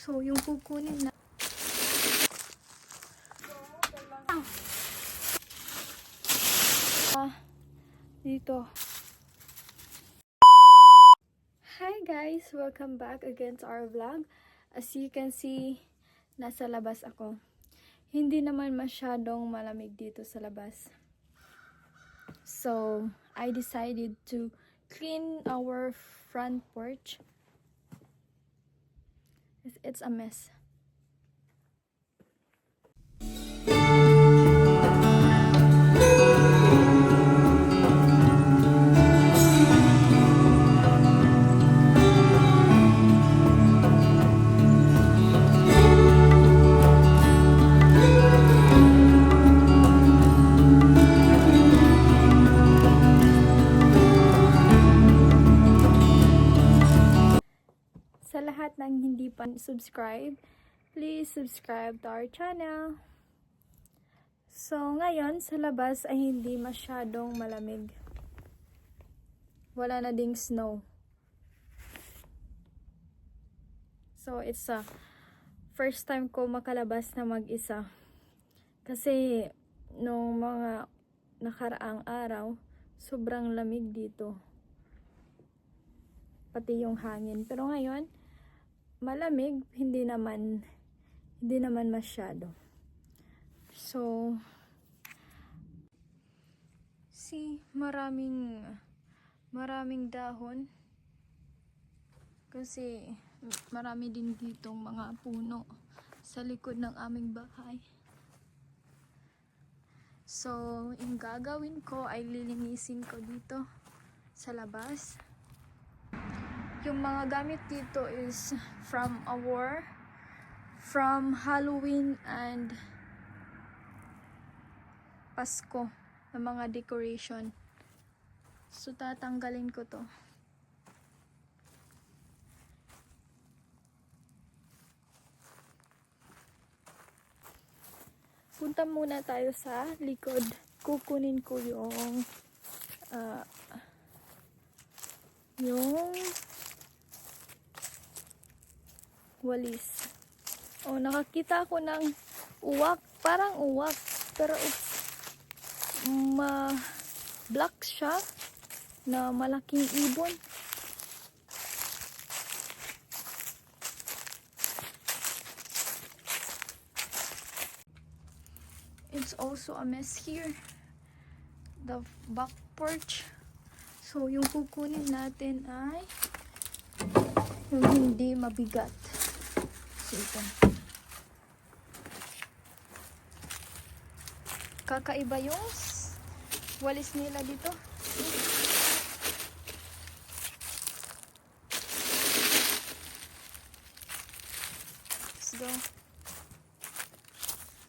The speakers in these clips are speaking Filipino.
So, yung kukunin na dito. Hi guys! Welcome back again to our vlog. As you can see, nasa labas ako. Hindi naman masyadong malamig dito sa labas. So, I decided to clean our front porch. It's a mess. Sa lahat ng hindi pa subscribe, please subscribe to our channel. So, ngayon, sa labas ay hindi masyadong malamig. Wala na ding snow. So, it's a first time ko makalabas na mag-isa. Kasi, nung mga nakaraang araw, sobrang lamig dito. Pati yung hangin. Pero ngayon, malamig, hindi naman masyado. So, see, maraming dahon. Kasi marami din ditong mga puno sa likod ng aming bahay. So, yung gagawin ko ay lilinisin ko dito sa labas. Yung mga gamit dito is from Halloween and Pasko na mga decoration. So, tatanggalin ko to. Punta muna tayo sa likod. Kukunin ko yung walis. Oh, nakakita ako ng uwak. Parang uwak. Pero black siya na malaking ibon. It's also a mess here. The back porch. So, yung kukunin natin ay yung hindi mabigat. So, ito. Kakaiba yung walis nila dito. Let's go.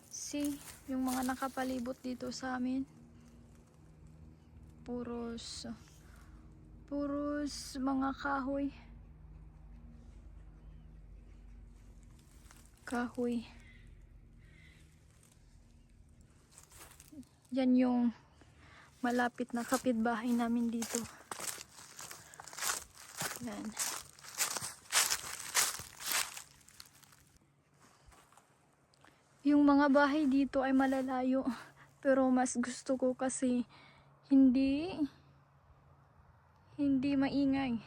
See, yung mga nakapalibot dito sa amin. Puros mga kahoy. Yan yung malapit na kapitbahay namin dito. Yan. Yung mga bahay dito ay malalayo. Pero mas gusto ko kasi hindi maingay.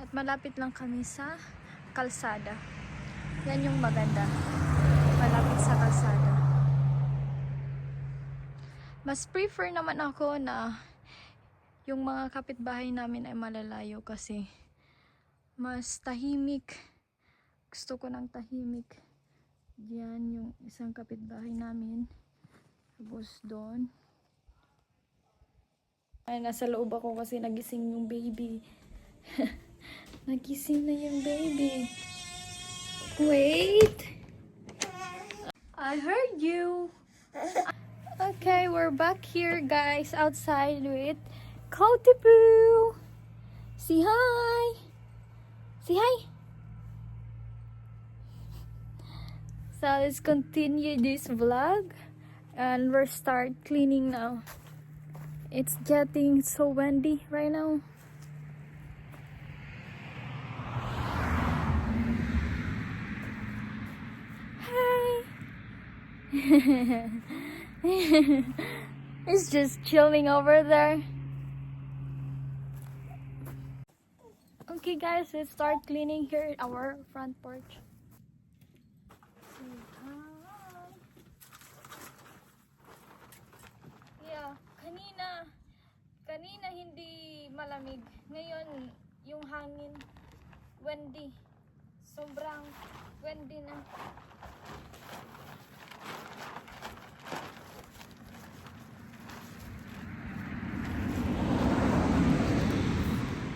At malapit lang kami sa kalsada. Yan yung maganda. Malapit sa kalsada. Mas prefer naman ako na yung mga kapitbahay namin ay malalayo kasi mas tahimik. Gusto ko ng tahimik. Diyan yung isang kapitbahay namin. Tapos doon. Ay, nasa loob ako kasi nagising yung baby. Nagising na yung baby. Wait. I heard you. Okay, we're back here, guys, outside with Kotipu. Say hi. Say hi. So let's continue this vlog, and we'll start cleaning now. It's getting so windy right now. Hi. He's just chilling over there. Okay guys, let's start cleaning here at our front porch. Say hi. Yeah, kanina hindi malamig. Ngayon, yung hangin, windy. Sobrang windy na.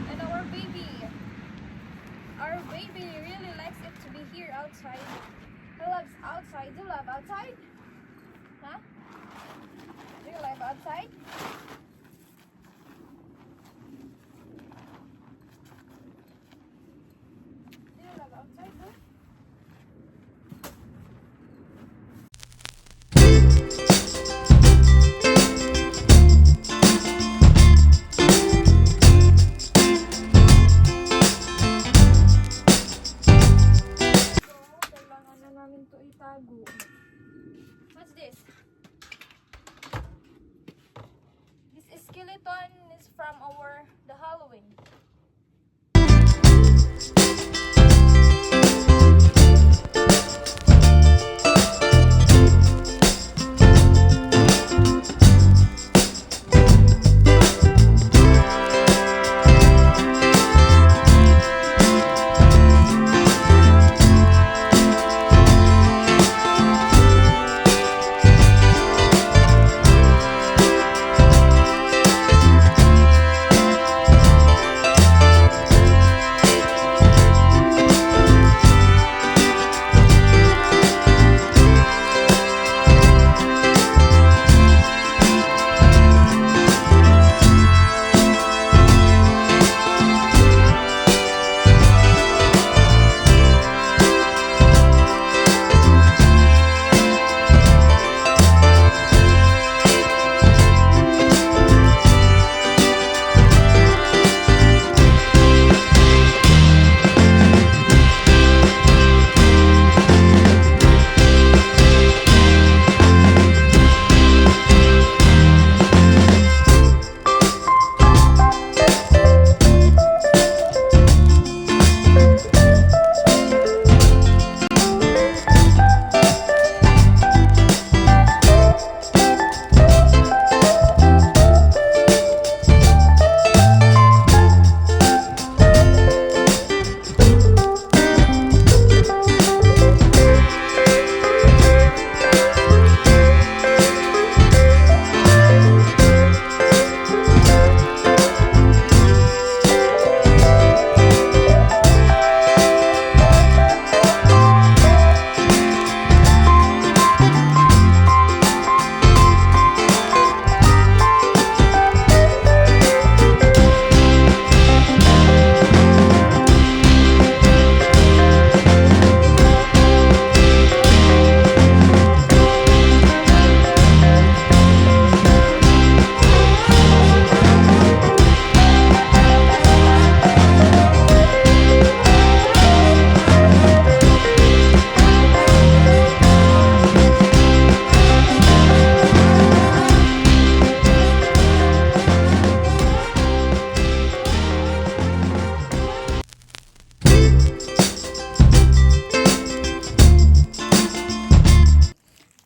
And our baby really likes it to be here outside. He loves outside. Do you love outside? Huh? Do you love outside? Do you love outside, huh? Kailangan na namin to itago. What's this? This skeleton is from the Halloween.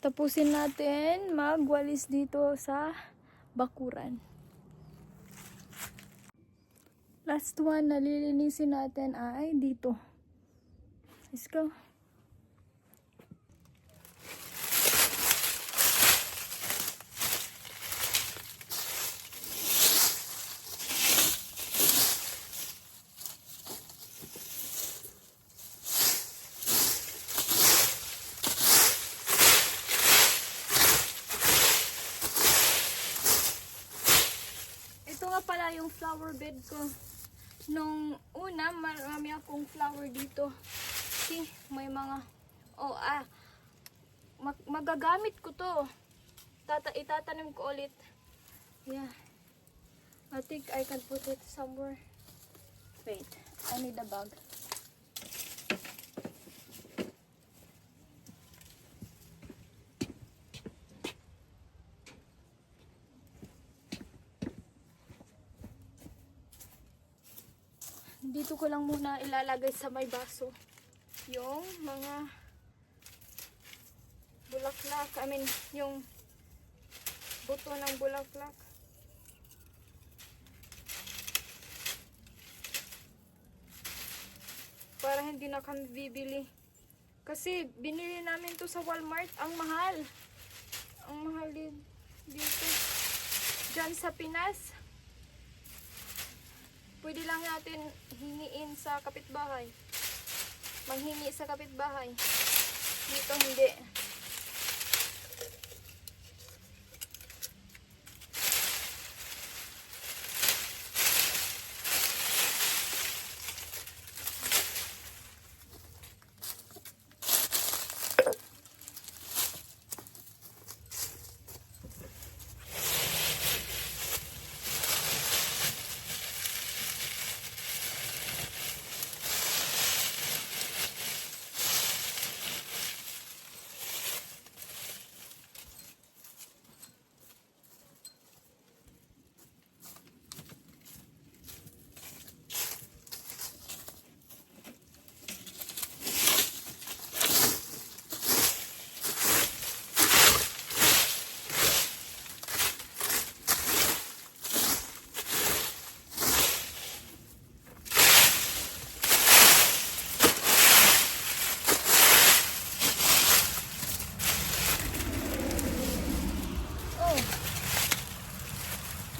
Tapusin natin magwalis dito sa bakuran. Last one na lilinisin natin ay dito. Let's go. Ito nga pala yung flower bed ko. Nung una, marami akong flower dito. See, may mga, magagamit ko to. Itatanim ko ulit. Yeah. I think I can put it somewhere. Wait, I need a bag. Dito ko lang muna ilalagay sa may baso yung mga bulaklak. I mean, yung buto ng bulaklak. Para hindi na kami bibili. Kasi binili namin to sa Walmart. Ang mahal. Ang mahal din dito. Diyan sa Pinas. Pwede lang natin hingiin sa kapitbahay. Manghingi sa kapitbahay. Dito hindi.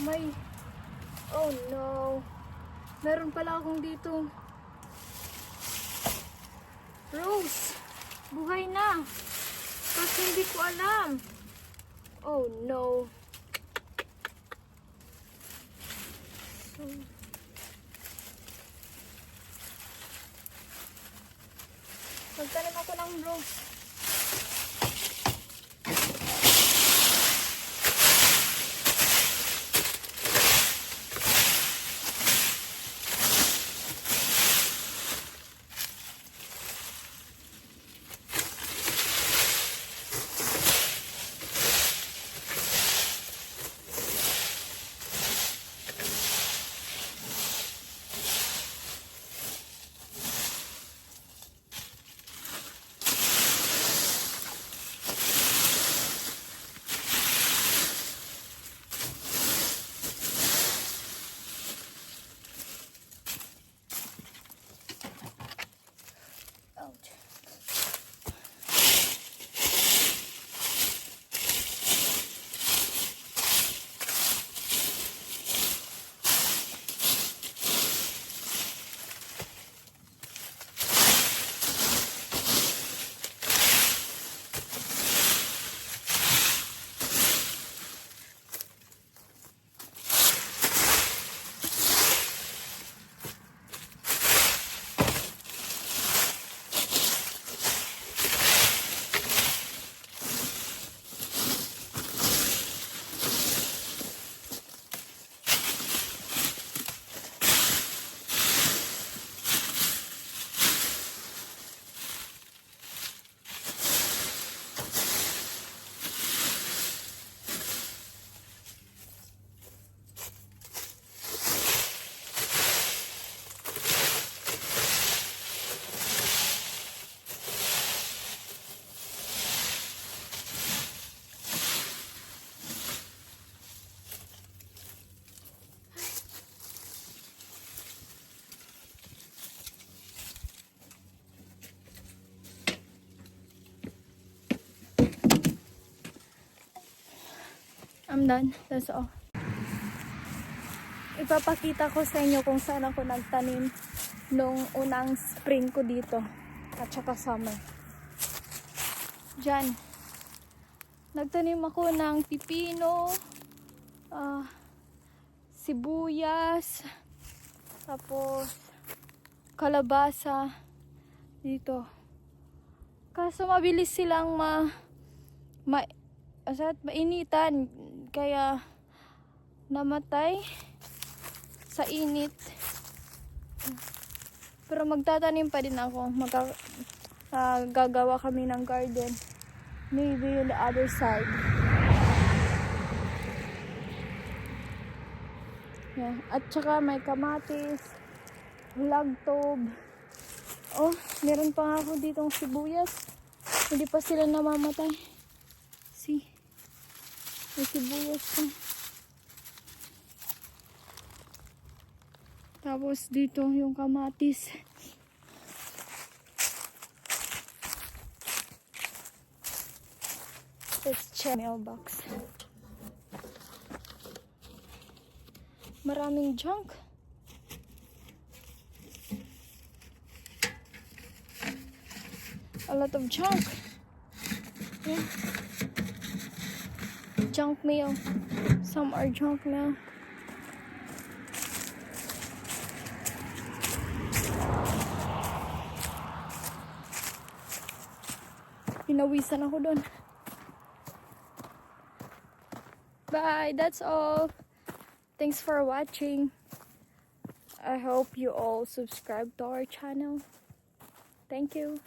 May, oh no, meron pala akong dito rose, buhay na, kasi hindi ko alam. Oh no. So, magtanim ako ng rose. I'm done. That's all. Ipapakita ko sa inyo kung saan ako nagtanim nung unang spring ko dito at saka summer. Diyan. Nagtanim ako ng pipino, sibuyas, tapos kalabasa dito. Kaso mabilis silang mainitan, kaya namatay. sa init. Pero magtatanim pa din ako. Gagawa kami ng garden. Maybe on the other side. Yeah. At saka may kamatis, lagtob. Oh, meron pa nga ako ditong sibuyas. Hindi pa sila namamatay. See? May sibuyas pa. Tapos dito yung kamatis. Let's check mailbox. Maraming junk. A lot of junk. Yeah. Junk mail. Some are junk mail. Pinawisan ako doon. Bye, that's all. Thanks for watching. I hope you all subscribe to our channel. Thank you.